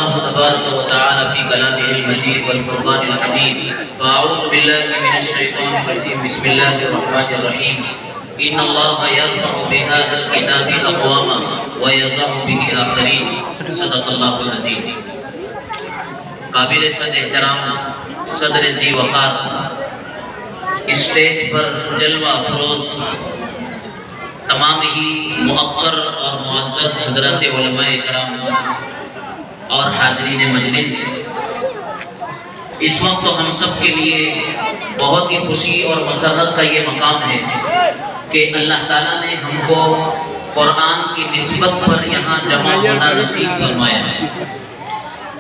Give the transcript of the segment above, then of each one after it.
الله تبارك وتعالى في كلامه المجيد والفرقان الحميد. فأعوذ بالله من الشيطان الرجيم. بسم الله الرحمن الرحيم. إن الله يرفع بهذا الكتاب أقواما ويضع به آخرين. صدق الله العظيم. قابل صد احترام صدر ذی وقار اسٹیج پر جلوہ افروز تمام ہی مؤقر اور معزز حضرات علماء کرام اور حاضرین مجلس، اس وقت تو ہم سب کے لیے بہت ہی خوشی اور مسرت کا یہ مقام ہے کہ اللہ تعالیٰ نے ہم کو قرآن کی نسبت پر یہاں جمع ہونا نصیب فرمایا ہے۔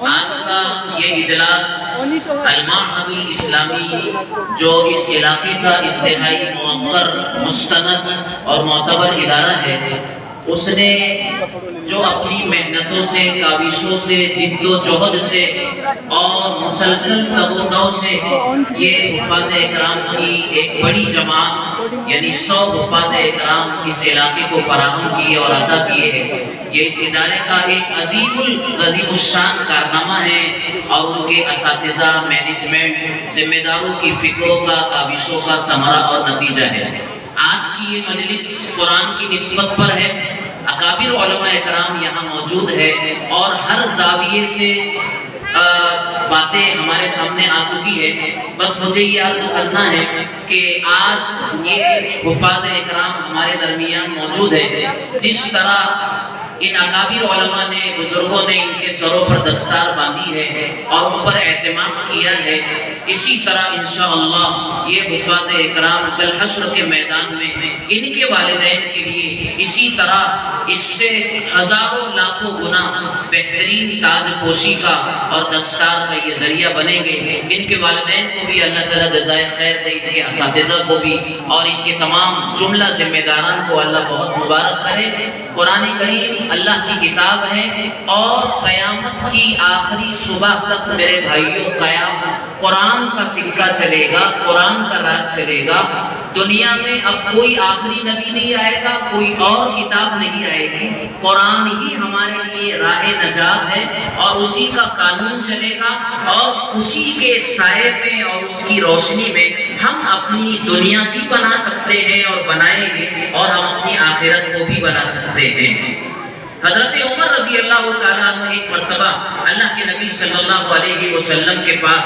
آج کا یہ اجلاس المعہد الاسلامی جو اس علاقے کا انتہائی موقر، مستند اور معتبر ادارہ ہے، اس نے جو اپنی محنتوں سے، کاوشوں سے، جد و جہد سے اور مسلسل تگ و دو سے یہ حفاظ اکرام کی ایک بڑی جماعت یعنی 100 حفاظ اکرام اس علاقے کو فراہم کیے اور عطا کیے ہیں، یہ اس ادارے کا ایک عظیم الشان کارنامہ ہے اور ان کے اساتذہ، مینجمنٹ، ذمہ داروں کی فکروں کا، کاوشوں کا ثمرہ اور نتیجہ ہے۔ آج کی یہ مجلس قرآن کی نسبت پر ہے، اکابر علماء اکرام یہاں موجود ہے اور ہر زاویے سے باتیں ہمارے سامنے آ چکی ہے۔ بس مجھے یہ عرض کرنا ہے کہ آج یہ حفاظ اکرام ہمارے درمیان موجود ہے، جس طرح ان اکابر علماء نے، بزرگوں نے ان کے سروں پر دستار باندھی ہے اور ان پر اعتماد کیا ہے، اسی طرح انشاءاللہ یہ حفاظ اکرام کل حشر کے میدان میں ان کے والدین کے لیے اسی طرح اس سے ہزاروں لاکھوں گنا بہترین تاج پوشی کا اور دستار کا یہ ذریعہ بنیں گے۔ ان کے والدین کو بھی اللہ تعالیٰ جزائے خیر دے، ان کے اساتذہ کو بھی اور ان کے تمام جملہ ذمہ داران کو اللہ بہت مبارک کرے۔ قرآن کریم اللہ کی کتاب ہے اور قیامت کی آخری صبح تک میرے بھائیوں قرآن کا سکہ چلے گا، قرآن کا راج چلے گا۔ دنیا میں اب کوئی آخری نبی نہیں آئے گا، کوئی اور کتاب نہیں آئے گی، قرآن ہی ہمارے لیے راہ نجات ہے اور اسی کا قانون چلے گا اور اسی کے سائے میں اور اس کی روشنی میں ہم اپنی دنیا بھی بنا سکتے ہیں اور بنائیں گے اور ہم اپنی آخرت کو بھی بنا سکتے ہیں۔ حضرت عمر رضی اللہ تعالیٰ عنہ ایک مرتبہ اللہ کے نبی صلی اللہ علیہ وسلم کے پاس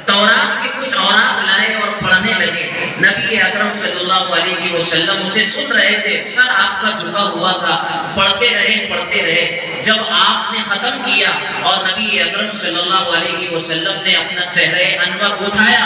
تورات کے کچھ اوراق لائے اور پڑھنے لگے۔ نبی اکرم صلی اللہ علیہ وسلم اسے سن رہے تھے، سر آپ کا جھکا ہوا تھا، پڑھتے رہے۔ جب آپ نے ختم کیا اور نبی اکرم صلی اللہ علیہ وسلم نے اپنا چہرہ انور اٹھایا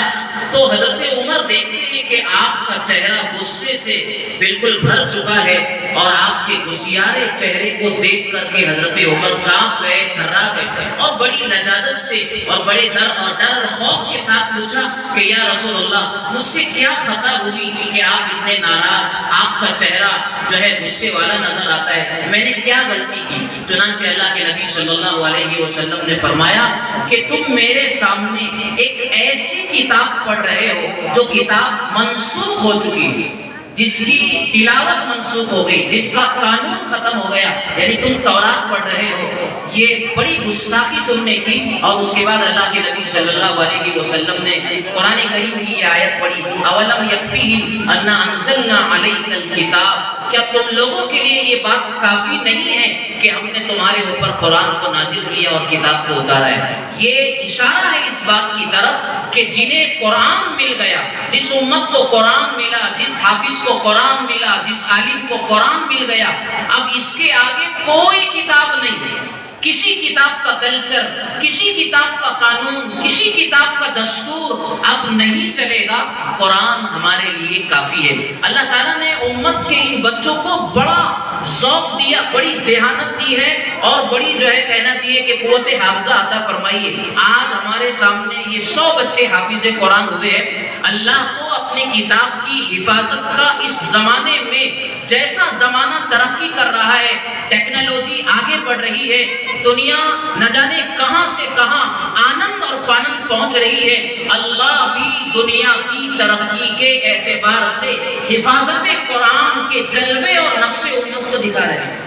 تو حضرت عمر دیکھتے ہیں کہ آپ کا چہرہ غصے سے بالکل بھر چکا ہے اور آپ کے غسیارے چہرے کو دیکھ کر کے حضرت عمر کانپ گئے، تھرا گئے اور بڑی لجاجت سے اور بڑے ڈر اور خوف کے ساتھ پوچھا کہ یا رسول اللہ، مجھ سے کیا خطا ہوئی کہ آپ اتنے ناراض، آپ کا چہرہ جو ہے غصے والا نظر آتا ہے، میں نے کیا غلطی کی؟ چنانچہ اللہ کے نبی صلی اللہ علیہ وسلم نے فرمایا کہ تم میرے سامنے ایک ایسی کتاب پڑھ رہے ہو جو کتاب منسوخ ہو چکی ہے، جس کی تلاوت منسوخ ہو گئی، جس کا قانون ختم ہو گیا، یعنی تم تورات پڑھ رہے ہو، یہ بڑی گستاخی تم نے کی۔ اور اس کے بعد اللہ کے نبی صلی اللہ علیہ وسلم نے قرآن کریم کی یہ آیت پڑھی، اولم یکفیہم انا انزلنا علیک الکتاب، کیا تم لوگوں کے لیے یہ بات کافی نہیں ہے کہ ہم نے تمہارے اوپر قرآن کو نازل کیا اور کتاب کو اتارا ہے؟ یہ اشارہ ہے اس بات کی طرف کہ جنہیں قرآن مل گیا، جس امت کو قرآن ملا، جس حافظ کو قرآن ملا، جس عالم کو قرآن مل گیا، اب اس کے آگے کوئی کتاب نہیں ہے، کسی کتاب کا کلچر، کسی کتاب کا قانون، کسی کتاب کا دستور اب نہیں چلے گا، قرآن ہمارے لیے کافی ہے۔ اللہ تعالیٰ نے امت کے ان بچوں کو بڑا ذوق دیا، بڑی ذہانت دی ہے اور بڑی جو ہے کہنا چاہیے کہ قوت حافظہ عطا فرمائی ہے۔ آج ہمارے سامنے یہ 100 بچے حافظ قرآن ہوئے ہیں۔ اللہ کو اپنے کتاب کی حفاظت کا اس زمانے میں، جیسا زمانہ ترقی کر رہا ہے، ٹیکنالوجی آگے بڑھ رہی ہے، دنیا نہ جانے کہاں سے کہاں آنند اور فانند پہنچ رہی ہے، اللہ بھی دنیا کی ترقی کے اعتبار سے حفاظت قرآن کے جلوے اور نقش امت کو دکھا رہے ہیں۔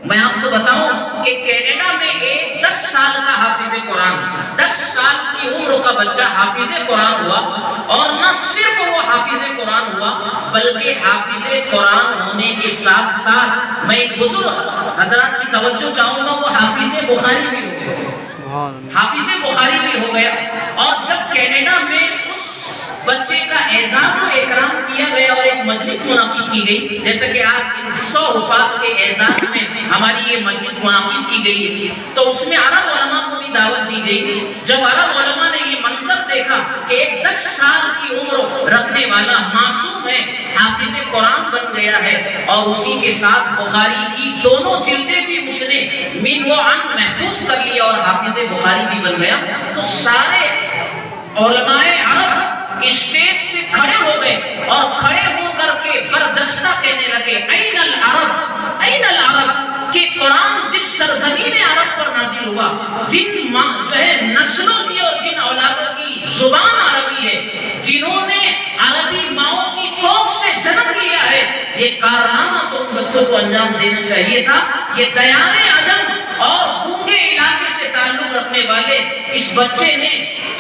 میں آپ کو بتاؤں کہ کینیڈا میں ایک 10 سال کا حافظ قرآن، 10 سال کی عمر کا بچہ حافظ قرآن ہوا، اور نہ صرف وہ حافظ قرآن ہوا بلکہ حافظ قرآن ہونے کے ساتھ ساتھ میں ایک بزرگ حضرات کی توجہ چاہوں گا، وہ حافظ بخاری بھی ہو گیا، حافظ بخاری بھی ہو گیا۔ اور جب کینیڈا میں اس بچے کا اعزاز و اکرام کیا گیا اور ایک مجلس منعقد کی گئی، جیسا کہ آج 100 حفاظ کے اعزاز میں ہماری یہ مجلس منعقد کی گئی، تو اس میں عرب علماء کو بھی دعوت دی گئی۔ جب عرب علماء نے یہ منظر دیکھا کہ ایک 10 سال کی عمر رکھنے والا معصوم ہے، حافظ قرآن بن گیا ہے، اور اسی کے ساتھ بخاری کی دونوں جلدیں بھی اس نے من و عن محفوظ کر لیا اور حافظ بخاری بھی بن گیا، تو سارے علماء عرب اسٹیج سے کھڑے ہو گئے اور کھڑے ہو کر کے بردستہ کہنے لگے این العرب، این العرب، کہ قرآن جس سرزمین عرب پر نازل ہوا، جن جو ہے نسلوں کی اور جن اولادوں کی زبان عربی ہے، جنہوں نے عربی ماؤں کی کوکھ سے جنم لیا ہے، یہ کارنامہ تو ان بچوں کو انجام دینا چاہیے تھا۔ یہ دیان عجم اور گونگے علاقے سے تعلق رکھنے والے اس بچے نے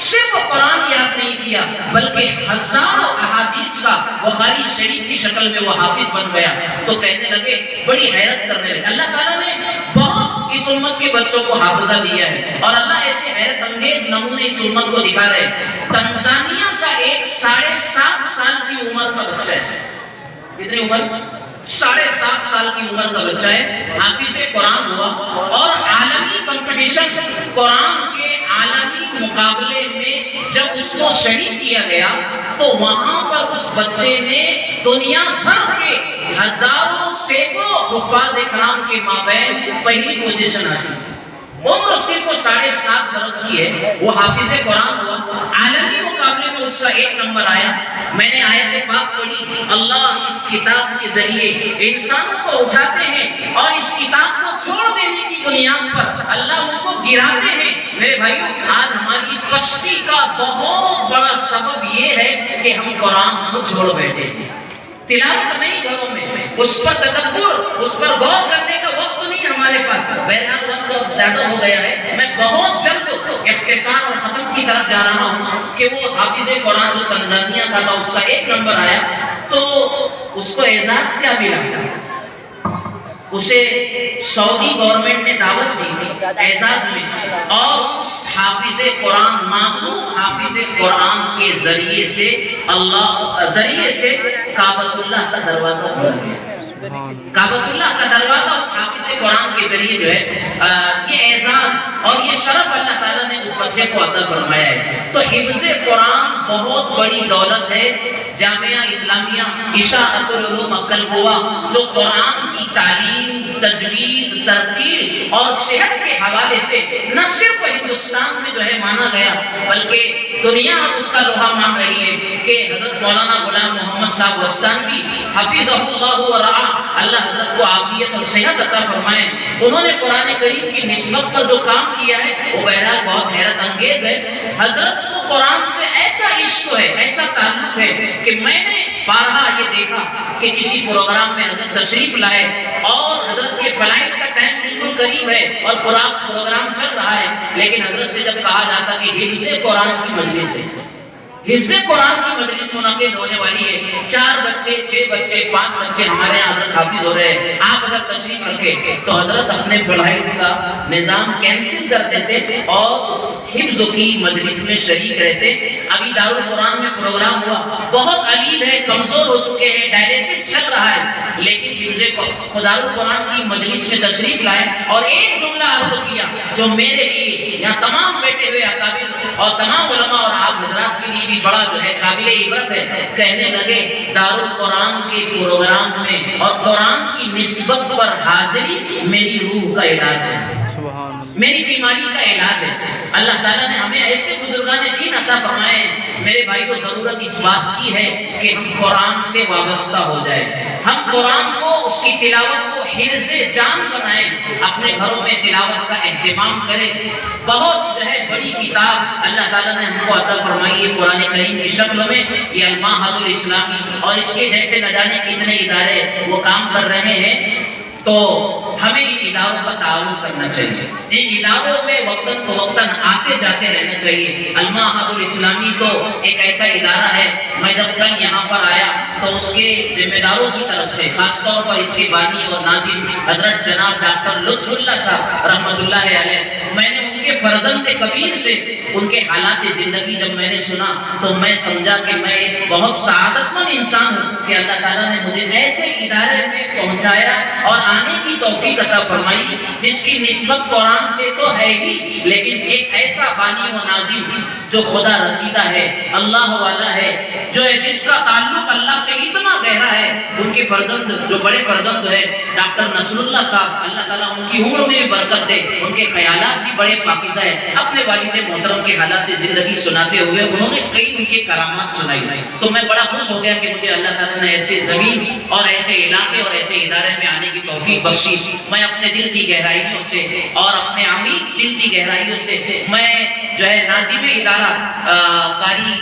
صرف قرآن یاد نہیں کیا بلکہ ہزاروں احادیث کا بخاری شریف کی شکل میں وہ حافظ بن گیا۔ تو کہنے لگے، بڑی حیرت کرنے لگے، اللہ تعالیٰ نے بہت اس امت کے بچوں کو حافظہ دیا ہے، اور اللہ ایسے حیرت انگیز نمونے اس امت کو دکھا رہے ہیں۔ تنزانیہ کا ایک 7.5 سال کی عمر کا بچہ ہے، کتنی عمر؟ 7.5 سال کی عمر کا بچہ ہے، حافظ قرآن ہوا، اور عالمی کمپٹیشن، قرآن کے عالمی مقابلے میں جب اس کو شریک کیا گیا تو وہاں پر اس بچے نے دنیا بھر کے ہزاروں سینکڑوں حفاظ کرام کے مابین پہلی پوزیشن حاصل کی۔ عمر صرف 7.5 برس کی ہے، وہ حافظ قرآن ہوا، عالمی مقابلے میں اس کا 1 نمبر آیا۔ میں نے آیت پاک پڑھی، اللہ اس کتاب کے ذریعے انسانوں کو اٹھاتے ہیں اور اس کتاب کو چھوڑ دینے کی بنیاد پر اللہ ان کو گراتے ہیں۔ میرے بھائیو، آج ہماری پستی کا بہت بڑا سبب یہ ہے کہ ہم قرآن کو چھوڑ بیٹھے ہیں، تلاوت نہیں گھروں میں، اس پر تدبر، اس پر غور کرنے کا وقت نہیں ہمارے پاس۔ بہرحال وقت اب زیادہ ہو گیا ہے، میں بہت جلد اختصار اور ختم کی طرف جا رہا ہوں کہ وہ حافظ قرآن جو تنزانیہ کا تھا، اس کا 1 نمبر آیا، تو اس کو اعزاز کیا ملا؟ اسے سعودی گورنمنٹ نے دعوت دی تھی اعزاز میں، اور اس حافظ قرآن، معصوم حافظ قرآن کے ذریعے سے کعبۃ اللہ کا دروازہ کھل گیا۔ کعبۃ اللہ کا دروازہ اس حافظ قرآن کے ذریعے جو ہے یہ اعزاز اور یہ شرف اللہ تعالیٰ نے اس بچے کو عطا فرمایا ہے۔ تو حفظ قرآن بہت بڑی دولت ہے۔ جامعہ اسلامیہ اشاعت العلوم عقل گوا جو قرآن کی تعلیم، تجوید، ترتیل اور صحت کے حوالے سے نہ صرف ہندوستان میں جو ہے مانا گیا بلکہ دنیا اس کا لوہا مان رہی ہے کہ حضرت مولانا غلام محمد صاحب وستانوی حفظہ اللہ و رعا، اللہ حضرت کو عافیت اور صحت عطا فرمائے، انہوں نے قرآن کریم کی نسبت پر جو کام کیا ہے وہ بہرحال بہت حیرت انگیز ہے۔ حضرت کو قرآن سے ایسا عشق ہے، ایسا تعلق ہے کہ میں نے بارہا یہ دیکھا کہ کسی پروگرام میں حضرت تشریف لائے اور حضرت کے فلائٹ کا ٹائم بالکل قریب ہے اور پروگرام چل رہا ہے، لیکن حضرت سے جب کہا جاتا کہ حفظ قرآن کی مجلس ہے، حفظ قرآن کی مجلس منعقد ہونے والی ہے، 4 بچے، 6 بچے، 5 بچے ہمارے یہاں حضرت حافظ ہو رہے ہیں، آپ اگر تشریف رکھے تو حضرت اپنے فلائٹ کا نظام کینسل کر دیتے اور اس حفظ کی مجلس میں شریک رہتے۔ ابھی دارالقرآن میں پروگرام ہوا، بہت علیل ہے، کمزور ہو چکے ہیں، ڈائلیسس چل رہا ہے، لیکن حفظ دارالقرآن کی مجلس میں تشریف لائے اور ایک جملہ عرض کیا جو میرے لیے یہاں تمام بیٹھے ہوئے اکابر اور تمام علماء اور آپ حضرات کے لیے بھی بڑا جو ہے قابل عبرت ہے۔ کہنے لگے دارالقرآن کے پروگرام میں اور قرآن کی نسبت پر حاضری میری روح کا علاج ہے، میری بیماری کا علاج ہے۔ اللہ تعالیٰ نے ہمیں ایسے بزرگان دین عطا فرمائے ہیں۔ میرے بھائیو، ضرورت اس بات کی ہے کہ ہم قرآن سے وابستہ ہو جائیں، ہم قرآن کو، اس کی تلاوت کو حرز جان بنائیں، اپنے گھروں میں تلاوت کا اہتمام کریں۔ بہت جو ہے بڑی کتاب اللہ تعالیٰ نے ہم کو عطا فرمائی ہے قرآن کریم کی شکل میں، یہ المعہد الاسلامی اور اس کے جیسے نہ جانے کتنے ادارے وہ کام کر رہے ہیں۔ تو ہمیں ان اداروں کا تعاون کرنا چاہیے، ان اداروں میں وقتاً فوقتاً آتے جاتے رہنا چاہیے۔ المعہد الاسلامی تو ایک ایسا ادارہ ہے، میں جب کل یہاں پر آیا تو اس کے ذمہ داروں کی طرف سے، خاص طور پر اس کے بانی اور ناظم حضرت جناب ڈاکٹر لطف اللہ صاحب رحمۃ اللہ علیہ، میں نے ان کے فرزند کبیر سے ان کے حالات زندگی جب میں نے سنا تو میں سمجھا کہ میں ایک بہت سعادت مند انسان ہوں کہ اللہ تعالیٰ نے مجھے ایسے ادارے میں پہنچایا اور آنے کی توفیق عطا فرمائی جس کی نسبت قرآن سے تو ہے ہی، لیکن ایک ایسا بانی و ناظم جو خدا رسیدہ ہے، اللہ والا ہے، جو ہے جس کا تعلق اللہ سے اتنا گہرا ہے۔ ان کے فرزند جو بڑے فرزند ہے ڈاکٹر نصر اللہ صاحب، اللہ تعالیٰ ان کی عمر میں بھی برکت دے، ان کے خیالات بھی بڑے پاکیزہ ہے۔ اپنے والد محترم کے حالات زندگی سناتے ہوئے انہوں نے کئی ان کے کرامات سنائی، تو میں بڑا خوش ہو گیا کہ مجھے اللہ تعالیٰ نے ایسے زمین اور ایسے علاقے اور ایسے ادارے میں آنے کی توفیق بخشی۔ میں اپنے دل کی گہرائیوں سے اور اپنے عمیق دل کی گہرائیوں سے میں جو ہے ناظم ادارہ قاری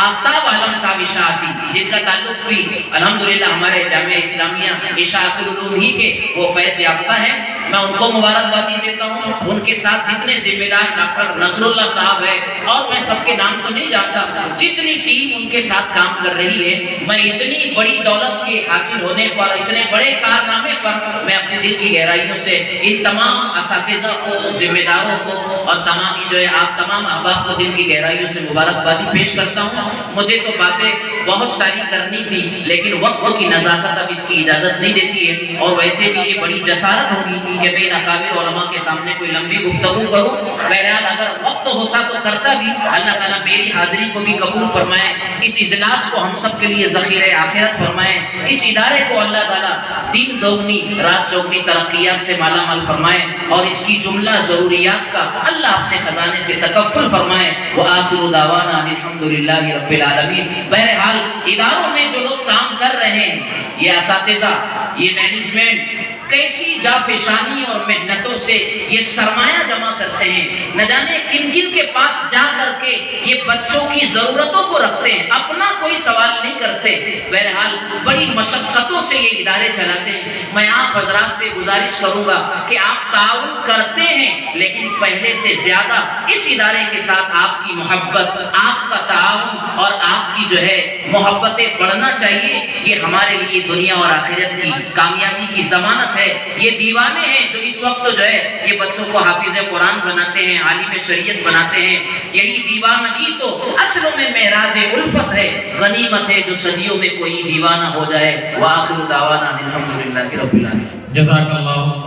آفتاب عالم صاحب اشاعتی، جن کا تعلق بھی الحمدللہ ہمارے جامعہ اسلامیہ اشاعت العلوم ہی کے وہ فیض یافتہ ہیں، میں ان کو مبارکبادی دیتا ہوں۔ ان کے ساتھ جتنے ذمہ دار ڈاکٹر نصر اللہ صاحب ہے، اور میں سب کے نام تو نہیں جانتا، جتنی ٹیم ان کے ساتھ کام کر رہی ہے، میں اتنی بڑی دولت کے حاصل ہونے پر، اتنے بڑے کارنامے پر میں اپنے دل کی گہرائیوں سے ان تمام اساتذہ کو، ذمہ داروں کو اور تمام جو ہے آپ تمام احباب کو دل کی گہرائیوں سے مبارکبادی پیش کرتا ہوں۔ مجھے تو باتیں بہت ساری کرنی تھی، لیکن وقت کی نزاکت اب اس کی اجازت نہیں دیتی ہے، اور ویسے بھی یہ بڑی جسارت ہوگی کہ میں ان اکابر علماء کے سامنے کوئی لمبی گفتگو کروں۔ بہرحال اگر وقت ہوتا تو کرتا بھی، اللہ تعالیٰ میری حاضری کو بھی قبول فرمائے، اس اجلاس کو ہم سب کے لیے ذخیرہ آخرت فرمائے، اس ادارے کو اللہ تعالیٰ دن دوگنی رات چوگنی ترقیات سے مالا مال فرمائے، اور اس کی جملہ ضروریات کا اللہ اپنے خزانے سے تکفل فرمائے۔ وآخر دعوانا الحمدللہ رب العالمین۔ بہرحال اداروں میں جو لوگ کام کر رہے ہیں، یہ اساتذہ، یہ مینجمنٹ کیسی جافشانی اور محنتوں سے یہ سرمایہ جمع کرتے ہیں، نہ جانے کن کن کے پاس جا کر کے یہ بچوں کی ضرورتوں کو رکھتے ہیں، اپنا کوئی سوال نہیں کرتے۔ بہرحال بڑی مشقتوں سے یہ ادارے چلاتے ہیں۔ میں آپ حضرات سے گزارش کروں گا کہ آپ تعاون کرتے ہیں، لیکن پہلے سے زیادہ اس ادارے کے ساتھ آپ کی محبت، آپ کا تعاون اور آپ کی جو ہے محبتیں بڑھنا چاہیے۔ یہ ہمارے لیے دنیا اور آخرت کی کامیابی کی ضمانت ہے۔ یہ دیوانے ہیں جو اس وقت جو ہے یہ بچوں کو حافظ قرآن بناتے ہیں، عالم شریعت بناتے ہیں۔ یہی دیوانگی تو اصل میں معراج الفت ہے، غنیمت ہے جو صدیوں میں کوئی دیوانہ ہو جائے۔ وآخر دعوانا الحمدللہ رب العالمین۔ جزاک اللہ۔